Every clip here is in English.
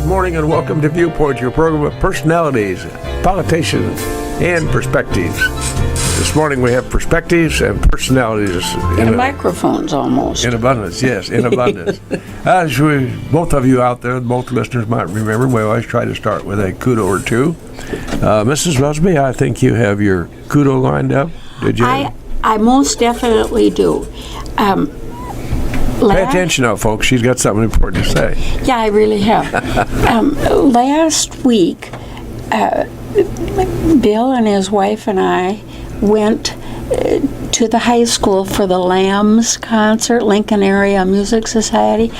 morning and welcome to Viewpoint, your program of personalities, politicians, and perspectives. This morning we have perspectives and personalities. And microphones almost. In abundance, yes, in abundance. As both of you out there, both listeners might remember, we always try to start with a kudo or two. Mrs. Busby, I think you have your kudo lined up. Did you? I most definitely do. Pay attention now, folks. She's got something important to say. Yeah, I really have. Last week, Bill and his wife and I went to the high school for the Lambs concert, Lincoln Area Music Society.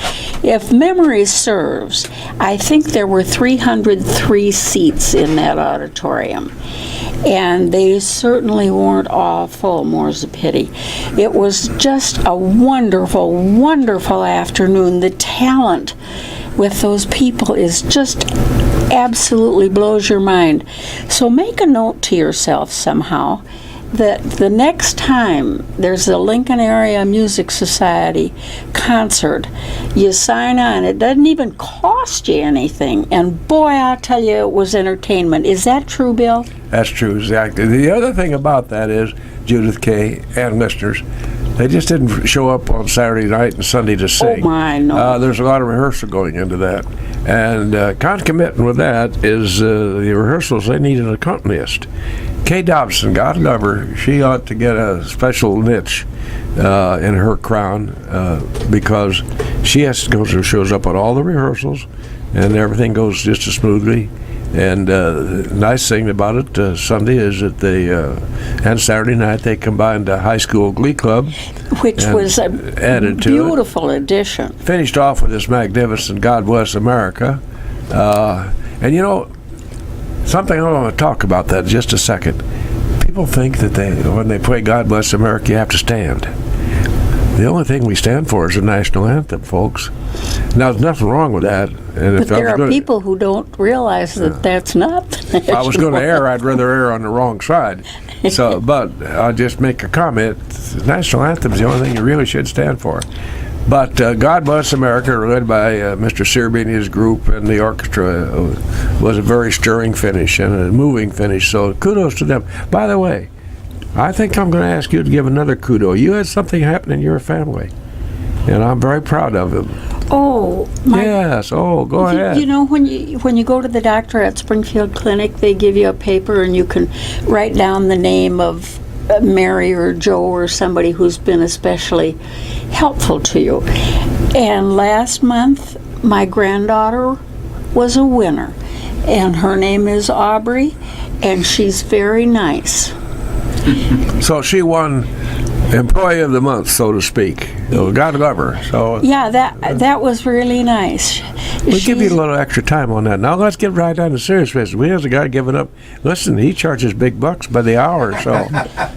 If memory serves, I think there were 303 seats in that auditorium. And they certainly weren't all full, more's the pity. It was just a wonderful, wonderful afternoon. The talent with those people is just absolutely blows your mind. So make a note to yourself somehow that the next time there's a Lincoln Area Music Society concert, you sign on. It doesn't even cost you anything. And boy, I'll tell you, it was entertainment. Is that true, Bill? That's true, exactly. The other thing about that is, Judith K. and listeners, they just didn't show up on Saturday night and Sunday to sing. Oh, my, no. There's a lot of rehearsal going into that. And concomitant with that is the rehearsals, they need an accompanist. Kay Dobson, God love her, she ought to get a special niche in her crown because she has to go, shows up at all the rehearsals and everything goes just as smoothly. And the nice thing about it Sunday is that they and Saturday night they combined a high school glee club, which was a beautiful addition. Finished off with this magnificent God Bless America, and you know something I want to talk about that in just a second. People think that when they play God Bless America, you have to stand. The only thing we stand for is the national anthem, folks. Now, there's nothing wrong with that. And but there are people who don't realize that that's not the national If I was going to err, I'd rather err on the wrong side. So, but I'll just make a comment. The national anthem is the only thing you really should stand for. But God Bless America, led by Mr. Searby and his group and the orchestra, was a very stirring finish and a moving finish. So kudos to them. By the way, I think I'm going to ask you to give another kudo. You had something happen in your family, and I'm very proud of it. Oh, yes. Oh, go ahead. You know, when you go to the doctor at Springfield Clinic, they give you a paper and you can write down the name of Mary or Joe or somebody who's been especially helpful to you. And last month, my granddaughter was a winner, and her name is Aubrey, and she's very nice. So she won Employee of the Month, so to speak. God love her. So yeah, that was really nice. We'll give you a little extra time on that. Now let's get right down to serious business. We have a guy giving up. Listen, he charges big bucks by the hour, so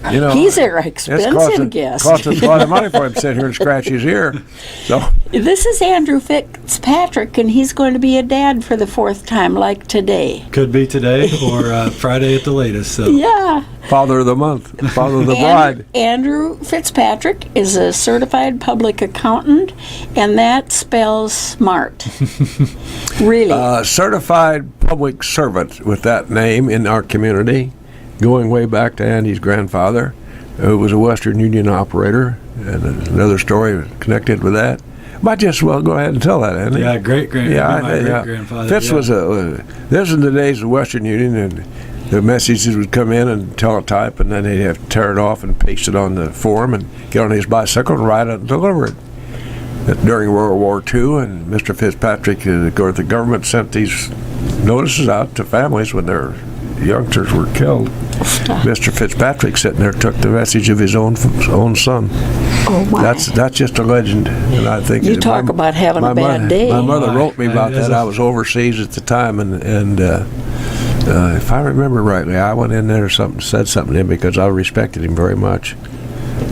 you know he's our expensive guest. Costs us a lot of money for him to sit here and scratch his ear. So this is Andrew Fitzpatrick, and he's going to be a dad for the fourth time, like today. Could be today or Friday at the latest. So yeah. Father of the month, father of the bride. Andrew Fitzpatrick is a certified public accountant, and that spells smart. Really. Certified public servant with that name in our community, going way back to Andy's grandfather, who was a Western Union operator, and another story connected with that. Might just well go ahead and tell that, Andy. Yeah, great-grandfather. Fitz was this was in the days of Western Union, and the messages would come in and teletype, and then they'd have to tear it off and paste it on the form and get on his bicycle and ride it and deliver it. During World War II, and Mr. Fitzpatrick, the government sent these notices out to families when their youngsters were killed. Mr. Fitzpatrick sitting there took the message of his own son. Oh my! That's just a legend, and I think you talk about having a bad day. My mother wrote me about that. I was overseas at the time, and if I remember rightly, I went in there or said something to him because I respected him very much.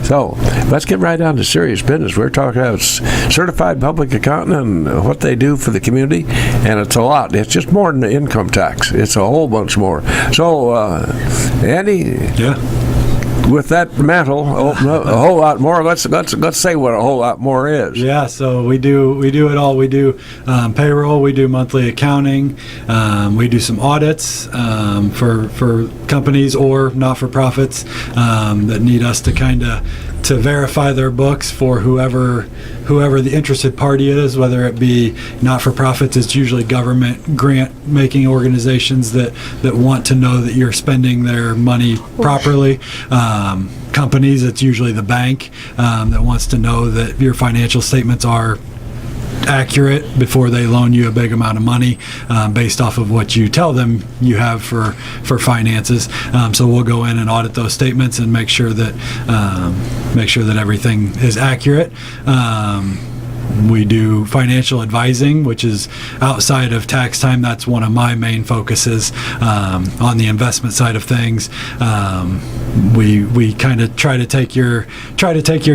So let's get right down to serious business. We're talking about certified public accountant and what they do for the community, and it's a lot. It's just more than the income tax. It's a whole bunch more. So, Andy, yeah, with that mantle, a whole lot more. Let's say what a whole lot more is. Yeah, so we do it all. We do payroll, we do monthly accounting, we do some audits for companies or not-for-profits that need us to to verify their books for whoever the interested party is, whether it be not-for-profits. It's usually government grant-making organizations that want to know that you're spending their money properly. Companies, it's usually the bank that wants to know that your financial statements are accurate before they loan you a big amount of money based off of what you tell them you have for finances. So we'll go in and audit those statements and make sure that everything is accurate. We do financial advising, which is outside of tax time. That's one of my main focuses on the investment side of things. We kind of try to take your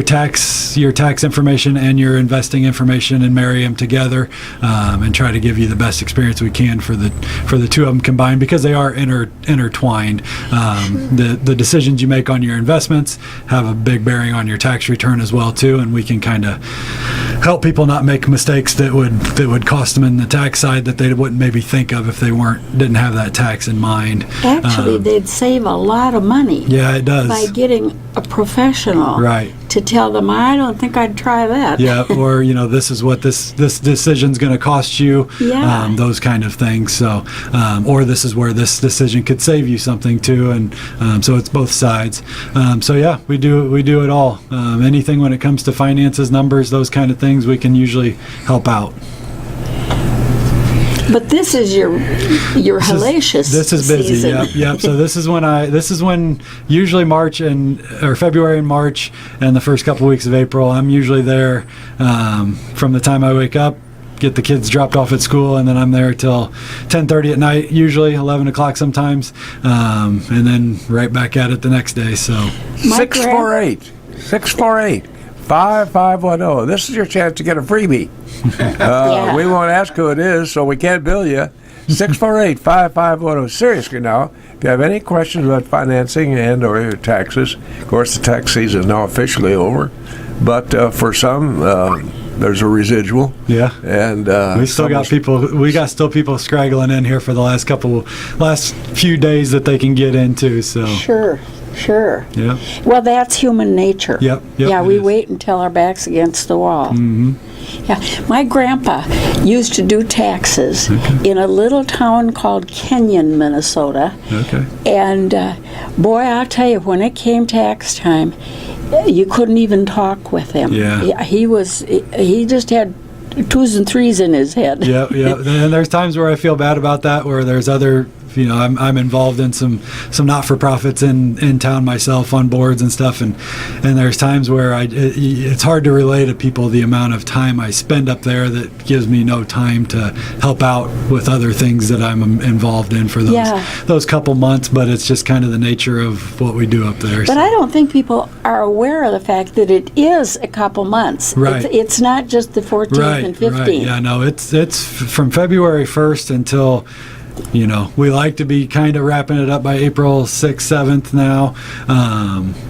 tax information and your investing information and marry them together, and try to give you the best experience we can for the two of them combined, because they are intertwined. The decisions you make on your investments have a big bearing on your tax return as well too, and we can kind of help people not make mistakes that would cost them in the tax side that they wouldn't maybe think of if they didn't have that tax in mind. Actually, they'd save a lot of money. Yeah, it does. By getting a professional to tell them, I don't think I'd try that. Yeah, or this is what this decision's going to cost you. Yeah. Those kind of things. So, or this is where this decision could save you something too, and so it's both sides. So yeah, we do it all. Anything when it comes to finances, numbers, those kind of things, we can usually help out. But this is your hellacious This is busy. season. Yep. So this is when usually February and March and the first couple weeks of April, I'm usually there from the time I wake up, get the kids dropped off at school, and then I'm there till 10:30 at night, usually 11 o'clock sometimes, and then right back at it the next day. So 648-5510. This is your chance to get a freebie. We won't ask who it is, so we can't bill you. 648-5510. Seriously now, if you have any questions about financing and or your taxes, of course the tax season is now officially over, but for some, there's a residual. Yeah. And we still got people. We got still people straggling in here for the last few days that they can get into. So Sure. Yeah. Well, that's human nature. Yep. Yeah, we wait until our back's against the wall. Mm-hmm. Yeah, my grandpa used to do taxes in a little town called Kenyon, Minnesota. Okay. And boy, I'll tell you, when it came tax time, you couldn't even talk with him. Yeah. He just had 2s and 3s in his head. Yeah. And there's times where I feel bad about that, where there's other. I'm involved in some not-for-profits in town myself on boards and stuff, and there's times where it's hard to relay to people the amount of time I spend up there that gives me no time to help out with other things that I'm involved in for those couple months, but it's just kind of the nature of what we do up there. But I don't think people are aware of the fact that it is a couple months. Right. It's not just the 14th and 15th. Right. Yeah, no, it's from February 1st until we like to be kind of wrapping it up by April 6th, 7th now.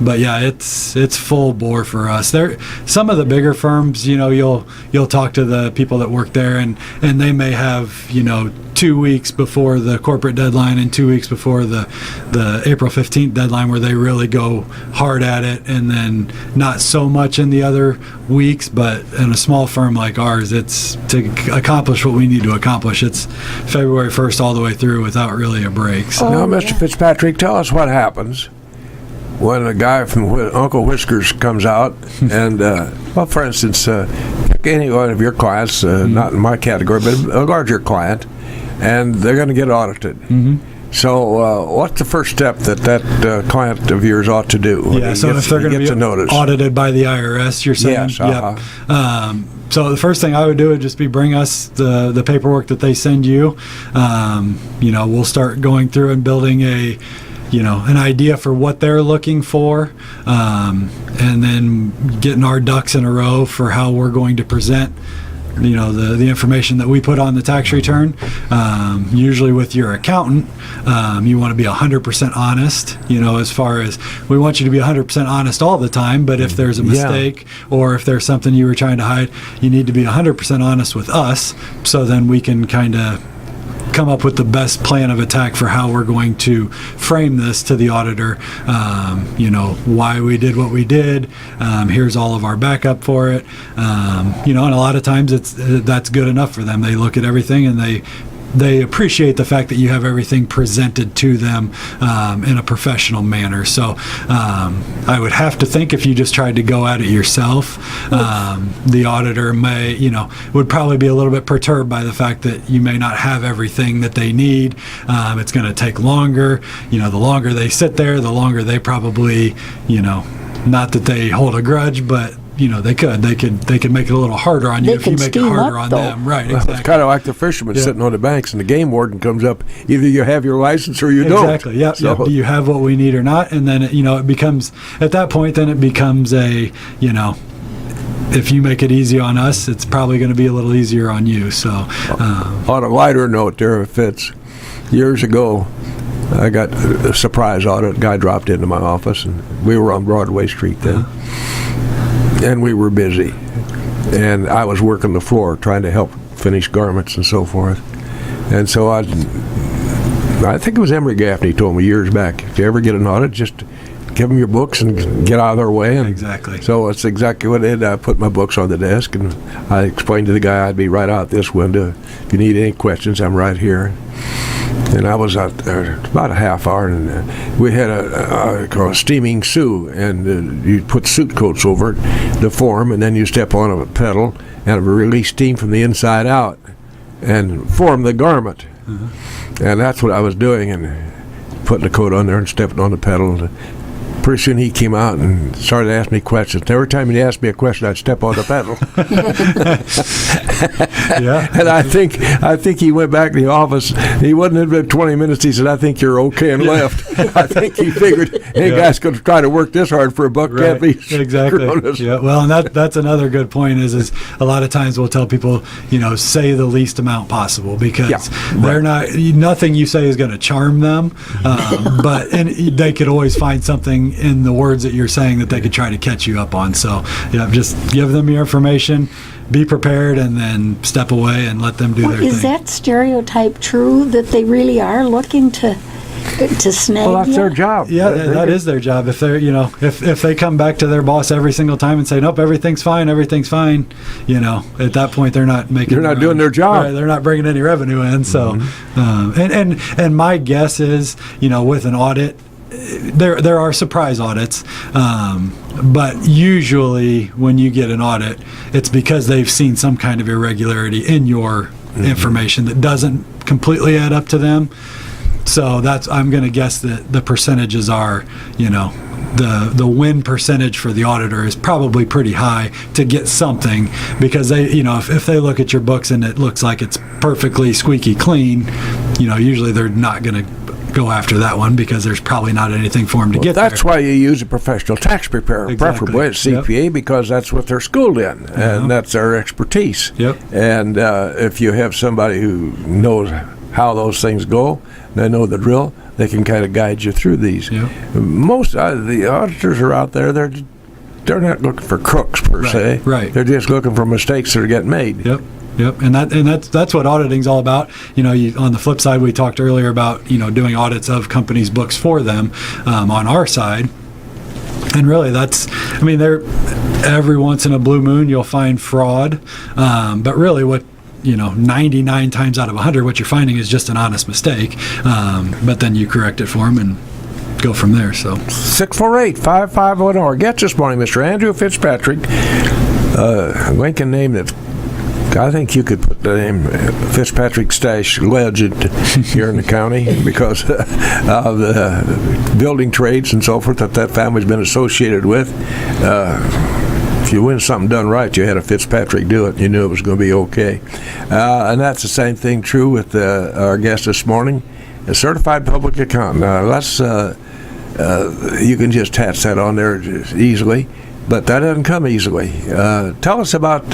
But yeah, it's full bore for us. Some of the bigger firms, you'll talk to the people that work there, and they may have, 2 weeks before the corporate deadline and 2 weeks before the April 15th deadline, where they really go hard at it, and then not so much in the other weeks. But in a small firm like ours, it's to accomplish what we need to accomplish. It's February 1st all the way through without really a break. So. Now, Mr. Fitzpatrick, tell us what happens when a guy from Uncle Whiskers comes out and, for instance, any one of your clients, not in my category, but a larger client, and they're going to get audited. Mm-hmm. So what's the first step that client of yours ought to do? Yeah, so if they're going to be audited by the IRS, you're saying? Yes. Uh-huh. Yep. So the first thing I would do would just be bring us the paperwork that they send you. We'll start going through and building an idea for what they're looking for, and then getting our ducks in a row for how we're going to present the information that we put on the tax return. Usually with your accountant, you want to be 100% honest, as far as we want you to be 100% honest all the time, but if there's a mistake or if there's something you were trying to hide, you need to be 100% honest with us, so then we can kind of come up with the best plan of attack for how we're going to frame this to the auditor. Why we did what we did. Here's all of our backup for it. And a lot of times that's good enough for them. They look at everything and they appreciate the fact that you have everything presented to them in a professional manner. So I would have to think if you just tried to go at it yourself, the auditor would probably be a little bit perturbed by the fact that you may not have everything that they need. It's going to take longer. The longer they sit there, the longer they probably, not that they hold a grudge, but they could make it a little harder on you if you make it harder on them. Right, exactly. It's kind of like the fishermen sitting on the banks, and the game warden comes up. Either you have your license or you don't. Exactly. Yep. So, do you have what we need or not? And then it becomes, at that point, then it becomes a if you make it easy on us, it's probably going to be a little easier on you. So on a lighter note, there, Fitz, years ago, I got a surprise audit. A guy dropped into my office, and we were on Broadway Street then. And we were busy, and I was working the floor trying to help finish garments and so forth. And so I think it was Emery Gaffney told me years back, if you ever get an audit, just give them your books and get out of their way. And exactly. So it's exactly what I did. I put my books on the desk, and I explained to the guy I'd be right out this window. If you need any questions, I'm right here. And I was out there about a half hour, and we had a steaming Sioux, and you put suit coats over it to form, and then you step on a pedal and release steam from the inside out and form the garment. And that's what I was doing, and putting the coat on there and stepping on the pedal. And pretty soon he came out and started asking me questions. Every time he'd ask me a question, I'd step on the pedal. And I think he went back to the office. He wasn't in been 20 minutes. He said, "I think you're okay," and left. I think he figured, any guy's going to try to work this hard for a buck, can't be exactly. Yeah. Well, and that's another good point. Is a lot of times we'll tell people, say the least amount possible, because they're not. Nothing you say is going to charm them, but they could always find something in the words that you're saying that they could try to catch you up on. So just give them your information, be prepared, and then step away and let them do their thing. Is that stereotype true, that they really are looking to snag Well, that's you? their job. Yeah, that is their job. If they're, if they come back to their boss every single time and say, "Nope, everything's fine," at that point they're not making. They're not doing their job. Right, they're not bringing any revenue in. So, and my guess is, with an audit, there are surprise audits, but usually when you get an audit, it's because they've seen some kind of irregularity in your information that doesn't completely add up to them. So I'm going to guess that the percentages are, the win percentage for the auditor is probably pretty high to get something, because they, if they look at your books and it looks like it's perfectly squeaky clean, usually they're not going to go after that one, because there's probably not anything for them to get there. That's why you use a professional tax preparer, preferably a CPA, because that's what they're schooled in, and that's their expertise. Yep. And if you have somebody who knows how those things go, they know the drill, they can kind of guide you through these. Yep. Most the auditors are out there, they're not looking for crooks per se. Right. They're just looking for mistakes that are getting made. Yep. And that's what auditing's all about. On the flip side, we talked earlier about doing audits of companies' books for them on our side. And really, every once in a blue moon you'll find fraud, but really what 99 times out of 100, what you're finding is just an honest mistake. But then you correct it for them and go from there. So 648-5510. Our guest this morning, Mr. Andrew Fitzpatrick. Lincoln name that I think you could put the name Fitzpatrick Stash legend here in the county, because of the building trades and so forth that family's been associated with. If you win something done right, you had a Fitzpatrick do it, and you knew it was going to be okay. And that's the same thing true with our guest this morning, a certified public accountant. You can just attach that on there easily. but that doesn't come easily. Tell us about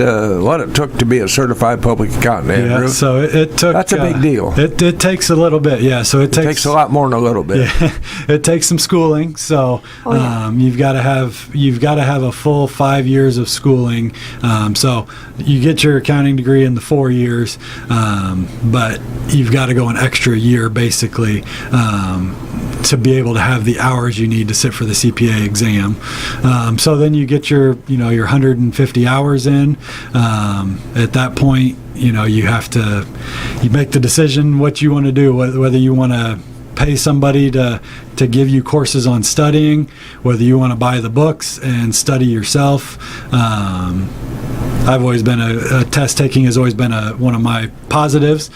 what it took to be a certified public accountant, Andrew. Yeah, so it took. That's a big deal. It takes a little bit, yeah. So it takes a lot more than a little bit. Yeah, it takes some schooling. So you've got to have a full 5 years of schooling. So you get your accounting degree in the 4 years, but you've got to go an extra year basically to be able to have the hours you need to sit for the CPA exam. So then you get your 150 hours in. At that point, you make the decision what you want to do, whether you want to pay somebody to give you courses on studying, whether you want to buy the books and study yourself. I've always been test taking has always been one of my positives.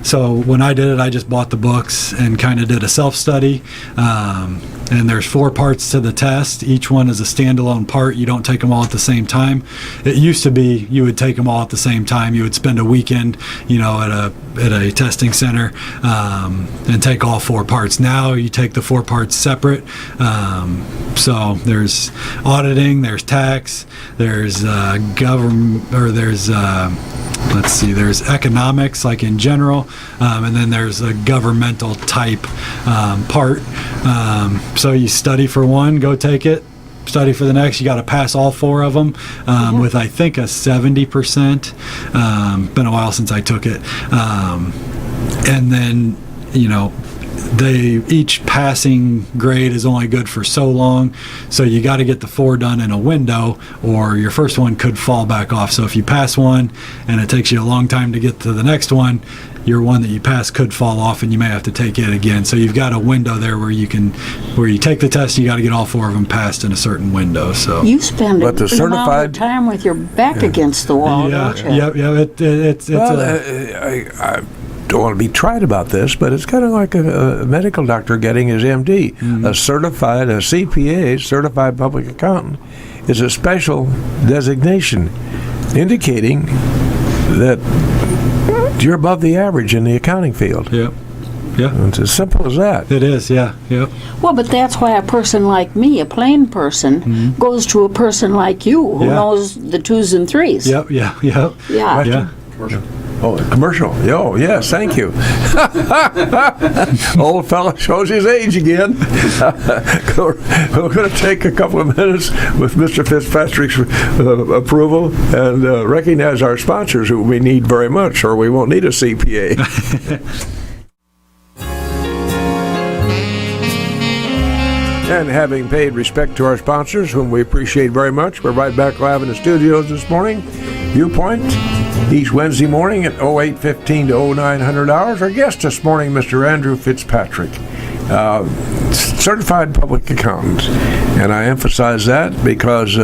So when I did it, I just bought the books and kind of did a self-study. And there's 4 parts to the test. Each one is a standalone part. You don't take them all at the same time. It used to be you would take them all at the same time. You would spend a weekend, at a testing center and take all 4 parts. Now you take the 4 parts separate. So there's auditing, there's tax, there's government, or there's there's economics, like in general, and then there's a governmental type part. So you study for one, go take it, study for the next. You got to pass all 4 of them with, I think, a 70%. Been a while since I took it. And then, each passing grade is only good for so long, so you got to get the 4 done in a window, or your first one could fall back off. So if you pass one and it takes you a long time to get to the next one, your one that you pass could fall off and you may have to take it again. So you've got a window there where you take the test, you got to get all 4 of them passed in a certain window. So you spend a lot of time with your back against the wall, don't you? I don't want to be trite about this, but it's kind of like a medical doctor getting his MD. A CPA, certified public accountant, is a special designation indicating that you're above the average in the accounting field. Yeah. It's as simple as that. It is, yeah. Yep. Well, but that's why a person like me, a plain person, goes to a person like you who knows the 2s and 3s. Yep. Yeah. Oh, commercial. Oh, yes, thank you. Old fella shows his age again. We're going to take a couple of minutes with Mr. Fitzpatrick's approval and recognize our sponsors, who we need very much, or we won't need a CPA. And having paid respect to our sponsors, whom we appreciate very much, we're right back live in the studios this morning. Viewpoint, each Wednesday morning at 08:15 to 0900 hours. Our guest this morning, Mr. Andrew Fitzpatrick, certified public accountant. And I emphasize that because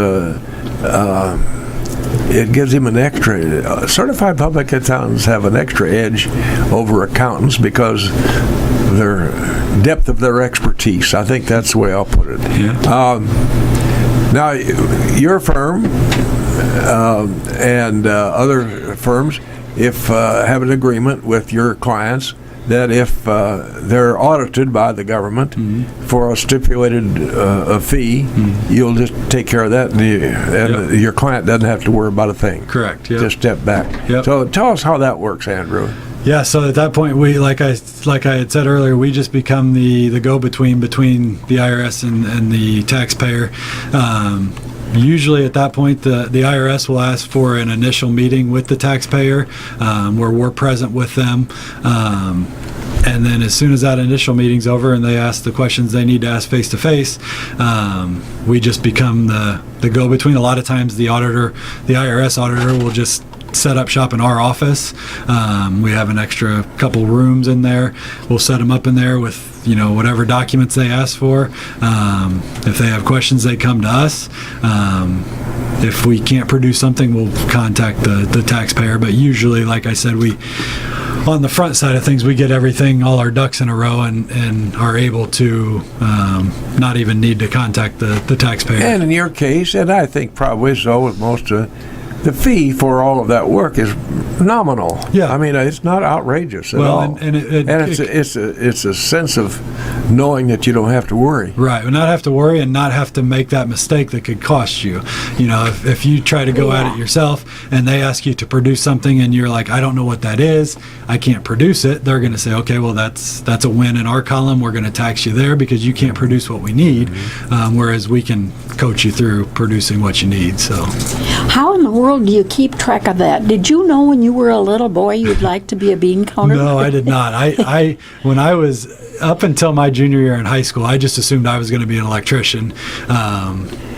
it gives him an extra, certified public accountants have an extra edge over accountants because their depth of their expertise. I think that's the way I'll put it. Yeah. Now, your firm and other firms, if have an agreement with your clients that if they're audited by the government for a stipulated fee, you'll just take care of that, and your client doesn't have to worry about a thing. Correct. Yep. Just step back. Yep. So tell us how that works, Andrew. Yeah, so at that point, we like I had said earlier, we just become the go-between between the IRS and the taxpayer. Usually at that point, the IRS will ask for an initial meeting with the taxpayer where we're present with them. And then as soon as that initial meeting's over and they ask the questions they need to ask face-to-face, we just become the go-between. A lot of times the IRS auditor will just set up shop in our office. We have an extra couple rooms in there. We'll set them up in there with whatever documents they ask for. If they have questions, they come to us. If we can't produce something, we'll contact the taxpayer. But usually, like I said, on the front side of things, we get everything, all our ducks in a row, and are able to not even need to contact the taxpayer. And in your case, and I think probably so with most the fee for all of that work is nominal. Yeah. I mean, it's not outrageous at all. And it's a sense of knowing that you don't have to worry. Right, and not have to worry and not have to make that mistake that could cost you. You know, if you try to go at it yourself and they ask you to produce something and you're like, I don't know what that is, I can't produce it, they're going to say, okay, well, that's a win in our column. We're going to tax you there because you can't produce what we need, whereas we can coach you through producing what you need. So, How in the world do you keep track of that? Did you know when you were a little boy you'd like to be a bean counter? No, I did not. I when I was up until my junior year in high school, I just assumed I was going to be an electrician.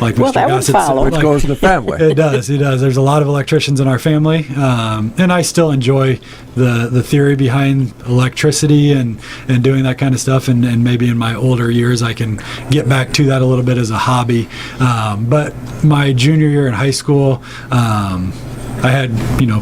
Like Well, Mr. that would Gossett follow. said, Which goes in the family. It does. There's a lot of electricians in our family, and I still enjoy the theory behind electricity and doing that kind of stuff. And maybe in my older years, I can get back to that a little bit as a hobby. But my junior year in high school, I had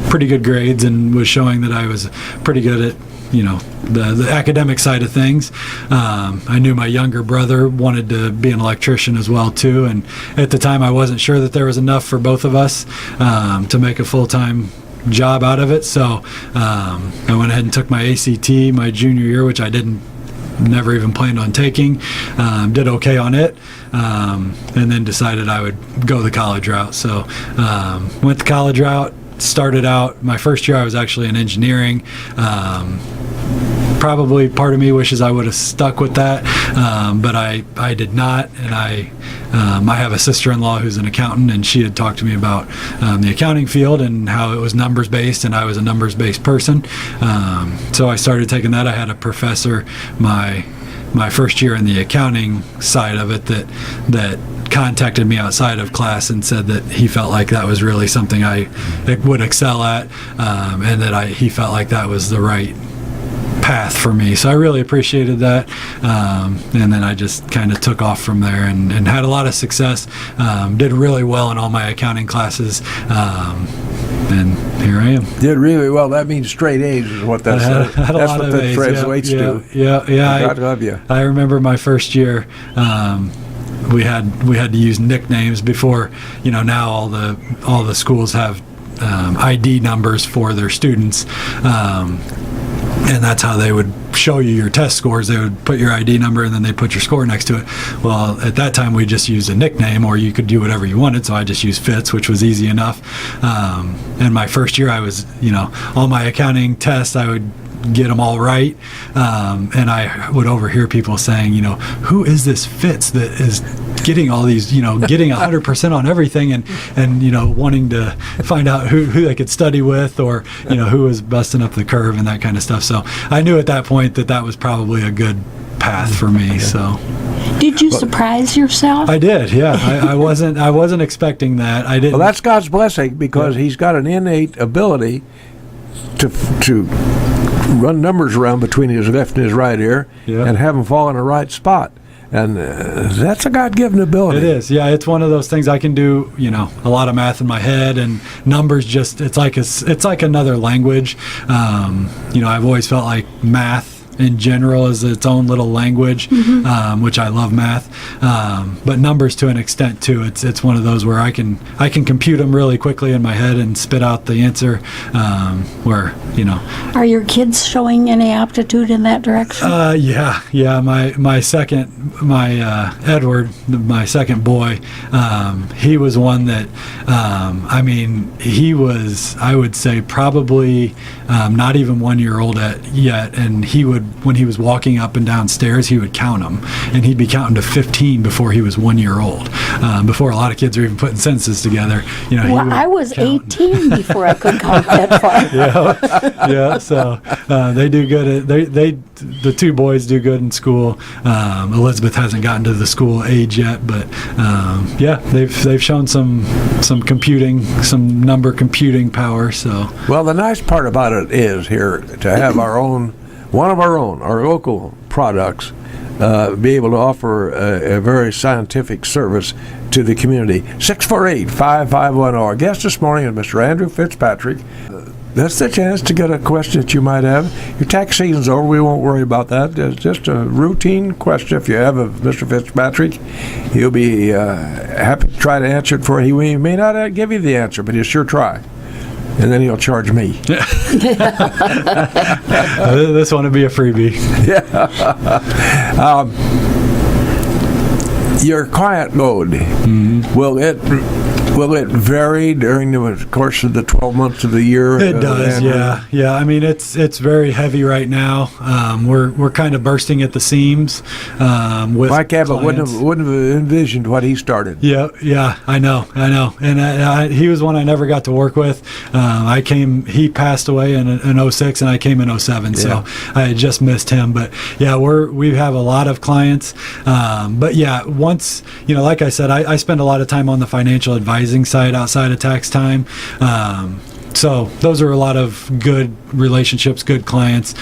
pretty good grades and was showing that I was pretty good at the academic side of things. I knew my younger brother wanted to be an electrician as well too, and at the time I wasn't sure that there was enough for both of us to make a full-time job out of it. So I went ahead and took my ACT my junior year, which I never even planned on taking. Did okay on it, and then decided I would go the college route. So went the college route. Started out my first year I was actually in engineering. Probably part of me wishes I would have stuck with that, but I did not. And I have a sister-in-law who's an accountant, and she had talked to me about the accounting field and how it was numbers-based, and I was a numbers-based person. So I started taking that. I had a professor my first year in the accounting side of it that contacted me outside of class and said that he felt like that was really something I would excel at, and that he felt like that was the right path for me. So I really appreciated that, and then I just kind of took off from there and had a lot of success. Did really well in all my accounting classes, and here I am. Did really well. That means straight A's is what that's. Had a That's lot what of that A's, translates to. Yeah. God love you. I remember my first year. We had to use nicknames before. Now all the schools have ID numbers for their students. And that's how they would show you your test scores. They would put your ID number and then they put your score next to it. Well, at that time we just used a nickname, or you could do whatever you wanted. So I just used Fitz, which was easy enough. And my first year I was, all my accounting tests, I would get them all right. And I would overhear people saying, who is this Fitz that is getting all these, getting 100% on everything and wanting to find out who they could study with, or, who was busting up the curve and that kind of stuff. So I knew at that point that was probably a good path for me. So Did you surprise yourself? I did, yeah. I wasn't expecting that. I didn't. Well, that's God's blessing, because he's got an innate ability to run numbers around between his left and his right ear and have them fall in the right spot. And that's a God-given ability. It is, yeah. It's one of those things. I can do, a lot of math in my head, and numbers it's like another language. I've always felt like math in general is its own little language, which I love math, but numbers to an extent too. It's one of those where I can compute them really quickly in my head and spit out the answer. Are your kids showing any aptitude in that direction? Yeah. My Edward, my second boy, he was one that, he was, I would say, probably not even 1 year old yet, and he would, when he was walking up and down stairs, he would count them, and he'd be counting to 15 before he was 1 year old. Before a lot of kids are even putting sentences together, I was count. 18 before I could count that far. Yeah. So they do good. The two boys do good in school. Elizabeth hasn't gotten to the school age yet, but they've shown some computing, some number computing power. So well, the nice part about it is here to have one of our local products, be able to offer a very scientific service to the community. 648-5510. Our guest this morning is Mr. Andrew Fitzpatrick. that's the chance to get a question that you might have. Your tax season's over. We won't worry about that. It's just a routine question. If you have a Mr. Fitzpatrick, he'll be happy to try to answer it for you. He may not give you the answer, but he'll sure try. And then he'll charge me. This one would be a freebie. Yeah. Your client load, will it vary during the course of the 12 months of the year? It does, yeah. I mean, it's very heavy right now. We're kind of bursting at the seams with Mike Abbott clients. wouldn't have envisioned what he started. Yeah, I know. And he was one I never got to work with. He passed away in 06, and I came in 07, so I had just missed him. But yeah, we have a lot of clients. But yeah, once, like I said, I spend a lot of time on the financial advising side outside of tax time. So those are a lot of good relationships, good clients.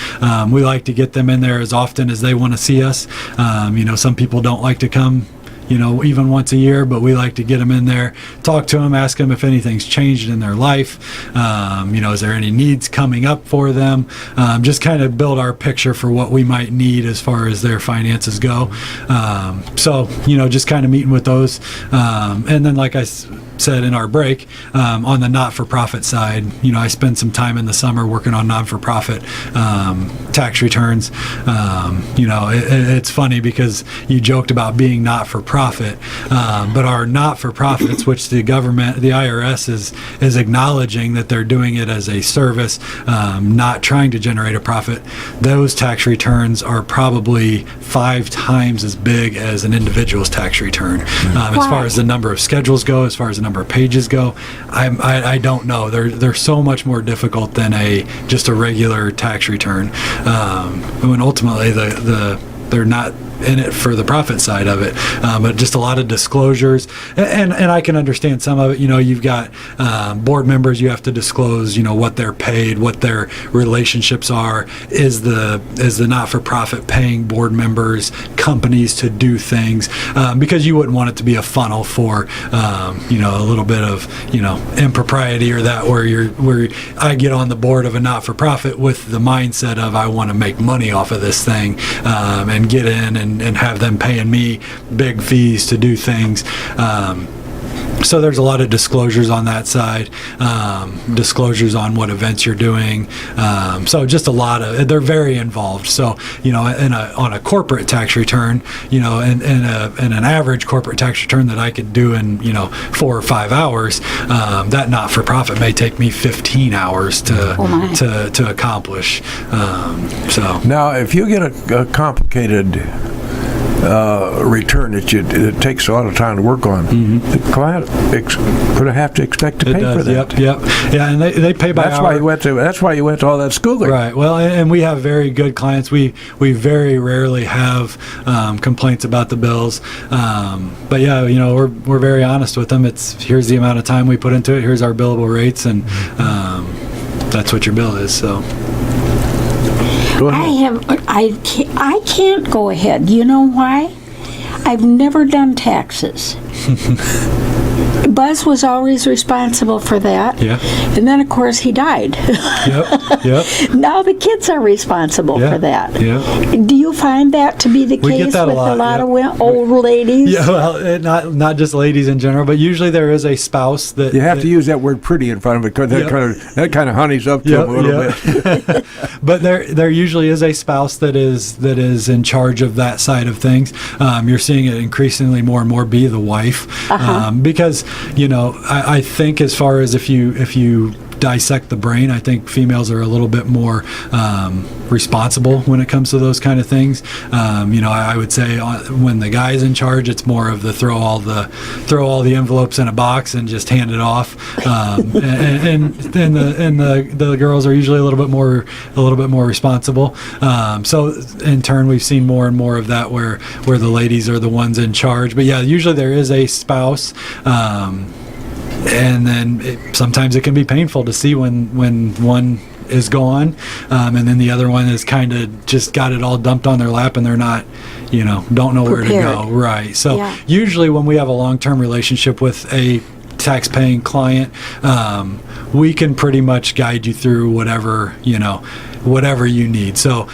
We like to get them in there as often as they want to see us. Some people don't like to come, even once a year, but we like to get them in there, talk to them, ask them if anything's changed in their life. Is there any needs coming up for them? Just kind of build our picture for what we might need as far as their finances go. Just kind of meeting with those. And then, like I said in our break, on the not-for-profit side, I spend some time in the summer working on non-for-profit tax returns. It's funny because you joked about being not-for-profit, but our not-for-profits, which the government, the IRS, is acknowledging that they're doing it as a service, not trying to generate a profit, those tax returns are probably 5 times as big as an individual's tax return. As far as the number of schedules go, as far as the number of pages go, I don't know. They're so much more difficult than just a regular tax return. When ultimately they're not in it for the profit side of it, but just a lot of disclosures, and I can understand some of it. You've got board members, you have to disclose what they're paid, what their relationships are. Is the not-for-profit paying board members companies to do things, because you wouldn't want it to be a funnel for a little bit of impropriety or that, where I get on the board of a not-for-profit with the mindset of I want to make money off of this thing, and get in and have them paying me big fees to do things. So there's a lot of disclosures on that side, disclosures on what events you're doing. So just a lot of, they're very involved. So, on a corporate tax return, in an average corporate tax return that I could do in, 4 or 5 hours, that not-for-profit may take me 15 hours to accomplish. Now, if you get a complicated return that takes a lot of time to work on, the client could have to expect to pay for that. Yep. Yeah, and they pay by That's hour. That's why you went to all that schooling. Right. Well, and we have very good clients. We very rarely have complaints about the bills. But yeah, we're very honest with them. Here's the amount of time we put into it. Here's our billable rates, and that's what your bill is. So. Go ahead. I can't go ahead. You know why? I've never done taxes. Buzz was always responsible for that. Yeah. And then, of course, he died. Yep. Now the kids are responsible for that. Yeah. Do you find that to be the We case get that with a lot, old ladies? Yeah, well, not just ladies in general, but usually there is a spouse that You have to use that word "pretty" in front of it, because that kind of honeys up to them a little bit. But there usually is a spouse that is in charge of that side of things. You're seeing it increasingly more and more be the wife, because I think as far as if you dissect the brain, I think females are a little bit more responsible when it comes to those kind of things. I would say when the guy's in charge, it's more of the throw all the envelopes in a box and just hand it off. And the girls are usually a little bit more responsible. So in turn, we've seen more and more of that where the ladies are the ones in charge. But yeah, usually there is a spouse. And then sometimes it can be painful to see when one is gone, and then the other one is kind of just got it all dumped on their lap, and they're not, don't know where to go. Right. So usually when we have a long-term relationship with a tax-paying client, we can pretty much guide you through whatever you need. So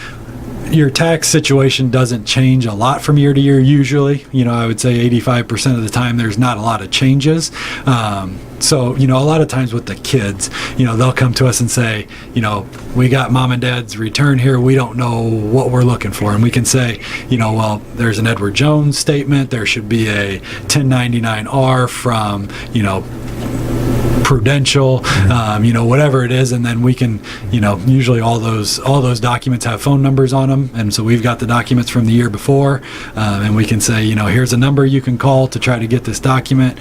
your tax situation doesn't change a lot from year to year usually. I would say 85% of the time there's not a lot of changes. So, a lot of times with the kids, they'll come to us and say, we got mom and dad's return here. We don't know what we're looking for. And we can say, well, there's an Edward Jones statement. There should be a 1099-R from, Prudential, whatever it is, and then we can, usually all those documents have phone numbers on them, and so we've got the documents from the year before, and we can say, here's a number you can call to try to get this document.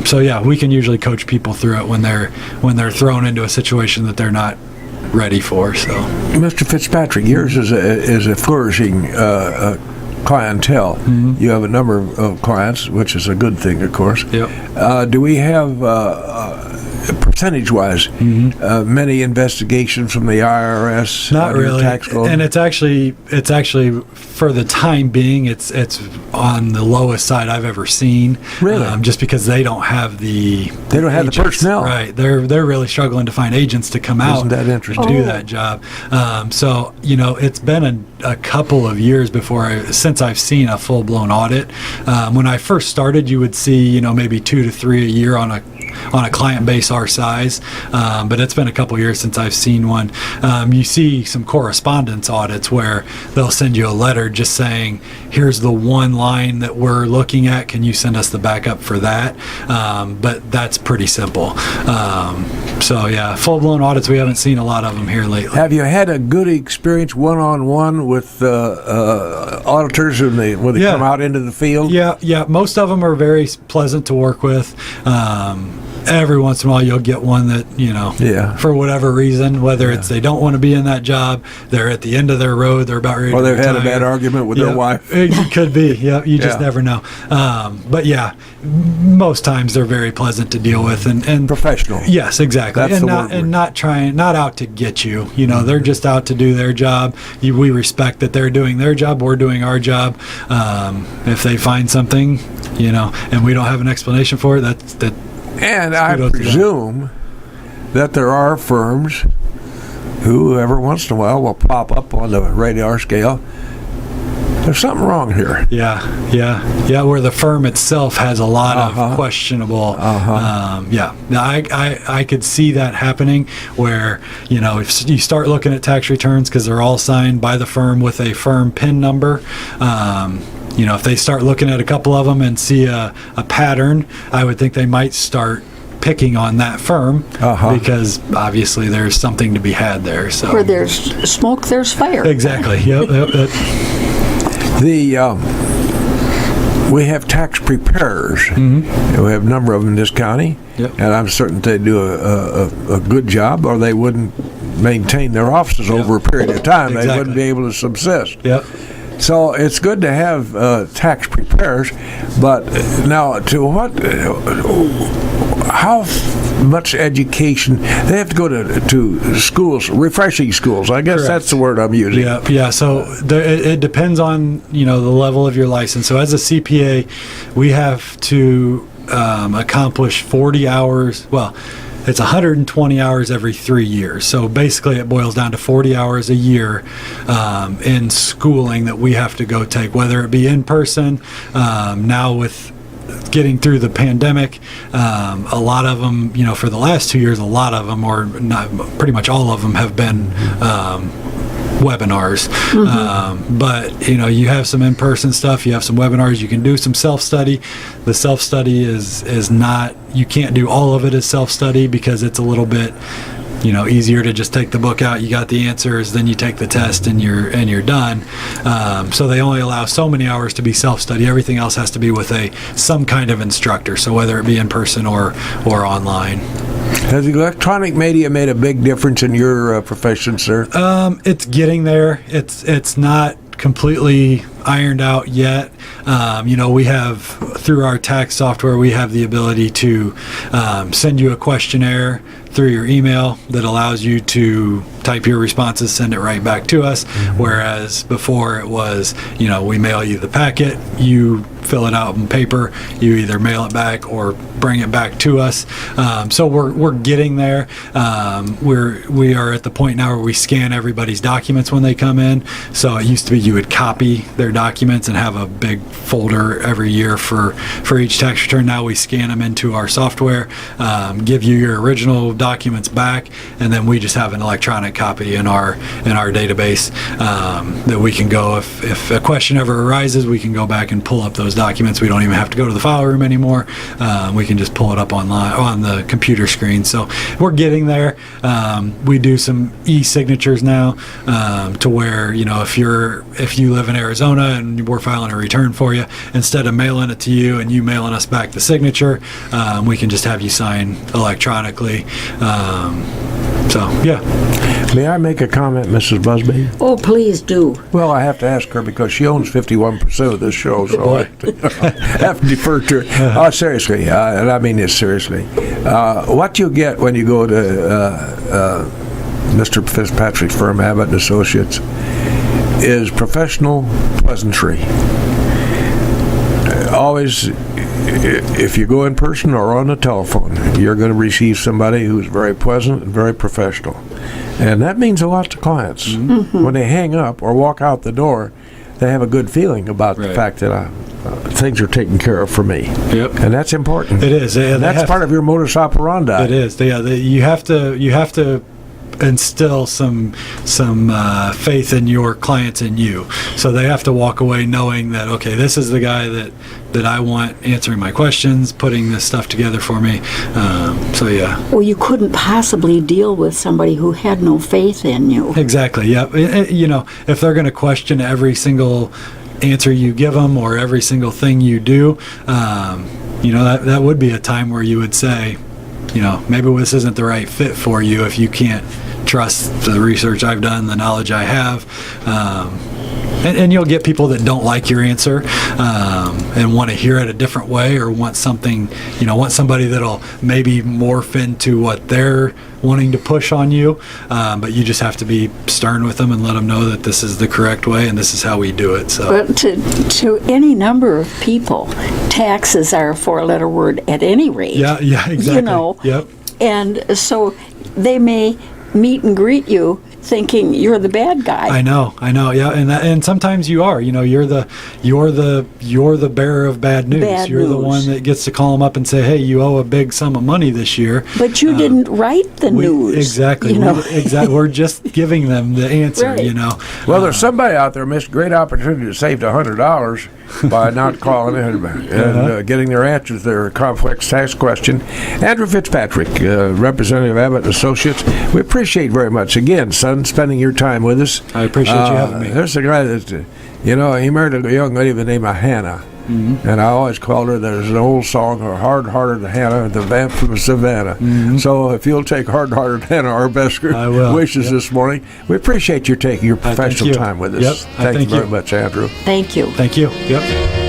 So yeah, we can usually coach people through it when they're thrown into a situation that they're not ready for. So, Mr. Fitzpatrick, yours is a flourishing clientele. Mm-hmm. You have a number of clients, which is a good thing, of course. Yep. Do we have, percentage-wise, many investigations from the IRS? Not really. Tax code? And it's actually for the time being, it's on the lowest side I've ever seen. Really? Just because they don't have the personnel. Right. They're really struggling to find agents to come out. Isn't that interesting? And do that job. So it's been a couple of years since I've seen a full-blown audit. When I first started, you would see maybe 2 to 3 a year on a client base our size, but it's been a couple years since I've seen one. You see some correspondence audits where they'll send you a letter just saying, here's the one line that we're looking at, can you send us the backup for that? But that's pretty simple. So yeah, full-blown audits, we haven't seen a lot of them here lately. Have you had a good experience one-on-one with auditors when they come out into the field? Yeah. Most of them are very pleasant to work with. Every once in a while you'll get one that, for whatever reason, whether it's they don't want to be in that job, they're at the end of their road, they're about ready to retire. Or they've had a bad argument with their wife. It could be, you just never know. But yeah, most times they're very pleasant to deal with and professional. Yes, exactly. That's the word. And not out to get you. They're just out to do their job. We respect that they're doing their job, we're doing our job. If they find something, and we don't have an explanation for it, that and I presume that there are firms who every once in a while will pop up on the radar scale. There's something wrong here. Yeah. Where the firm itself has a lot of questionable. I could see that happening. Where if you start looking at tax returns because they're all signed by the firm with a firm PIN number. If they start looking at a couple of them and see a pattern, I would think they might start picking on that firm because obviously there's something to be had there. So Where there's smoke, there's fire. Exactly. Yep. We have tax preparers. Mm-hmm. We have a number of them in this county, and I'm certain they do a good job, or they wouldn't maintain their offices over a period of time. Exactly. They wouldn't be able to subsist. Yep. So it's good to have tax preparers, but now how much education they have to go to schools, refreshing schools? I guess Correct. That's the word I'm using. Yeah. So it depends on the level of your license. So as a CPA, we have to accomplish 40 hours. Well, it's 120 hours every 3 years. So basically it boils down to 40 hours a year in schooling that we have to go take, whether it be in person. Now with getting through the pandemic, a lot of them, for the last 2 years, a lot of them, or not, pretty much all of them have been webinars. But you have some in-person stuff, you have some webinars, you can do some self-study. The self-study is not, you can't do all of it as self-study because it's a little bit easier to just take the book out, you got the answers, then you take the test and you're done. So they only allow so many hours to be self-study. Everything else has to be with some kind of instructor, so whether it be in person or online. Has electronic media made a big difference in your profession, sir? It's getting there. It's not completely ironed out yet. We have, through our tax software, we have the ability to send you a questionnaire through your email that allows you to type your responses, send it right back to us. Whereas before it was, we mail you the packet, you fill it out in paper, you either mail it back or bring it back to us. So we're getting there. We are at the point now where we scan everybody's documents when they come in. So it used to be you would copy their documents and have a big folder every year for each tax return. Now we scan them into our software, give you your original documents back, and then we just have an electronic copy in our database that we can go, if a question ever arises, we can go back and pull up those documents. We don't even have to go to the file room anymore. We can just pull it up online on the computer screen. So we're getting there. We do some e-signatures now, to where, if you live in Arizona and we're filing a return for you, instead of mailing it to you and you mailing us back the signature, we can just have you sign electronically. May I make a comment, Mrs. Busby? Oh, please do. Well, I have to ask her because she owns 51% of this show, so I have to defer to her. Oh, seriously, and I mean this seriously. What you get when you go to Mr. Fitzpatrick's firm, Abbott & Associates, is professional pleasantry. Always, if you go in person or on the telephone, you're going to receive somebody who's very pleasant and very professional. And that means a lot to clients. When they hang up or walk out the door, they have a good feeling about the fact that things are taken care of for me. Yep. And that's important. It is. And that's part of your modus operandi. It is. You have to instill some faith in your clients and you. So they have to walk away knowing that, okay, this is the guy that I want answering my questions, putting this stuff together for me. Well, you couldn't possibly deal with somebody who had no faith in you. Exactly. Yeah. If they're going to question every single answer you give them or every single thing you do, that would be a time where you would say, maybe this isn't the right fit for you if you can't trust the research I've done, the knowledge I have. And you'll get people that don't like your answer and want to hear it a different way, or want something, want somebody that'll maybe morph into what they're wanting to push on you. But you just have to be stern with them and let them know that this is the correct way and this is how we do it. So, but to any number of people, taxes are a four-letter word at any rate. Yeah, exactly. Yep. And so they may meet and greet you thinking you're the bad guy. I know, yeah, and sometimes you are. You're the bearer of bad news. You're the one that gets to call them up and say, "Hey, you owe a big sum of money this year." But you didn't write the news. Exactly. We're just giving them the answer. Right. Well, there's somebody out there missed a great opportunity to save $100 by not calling in and getting their answers to their complex tax question. Andrew Fitzpatrick, representative of Abbott & Associates, we appreciate very much, again, son, spending your time with us. I appreciate you having me. There's a guy that, he married a young lady by the name of Hannah. And I always called her, there's an old song, her hard-hearted Hannah, the vamp from Savannah. So if you'll take hard-hearted Hannah, our best wishes this morning. We appreciate you taking your professional time with us. Yep. Thank you very much, Andrew. Thank you. Thank you. Yep.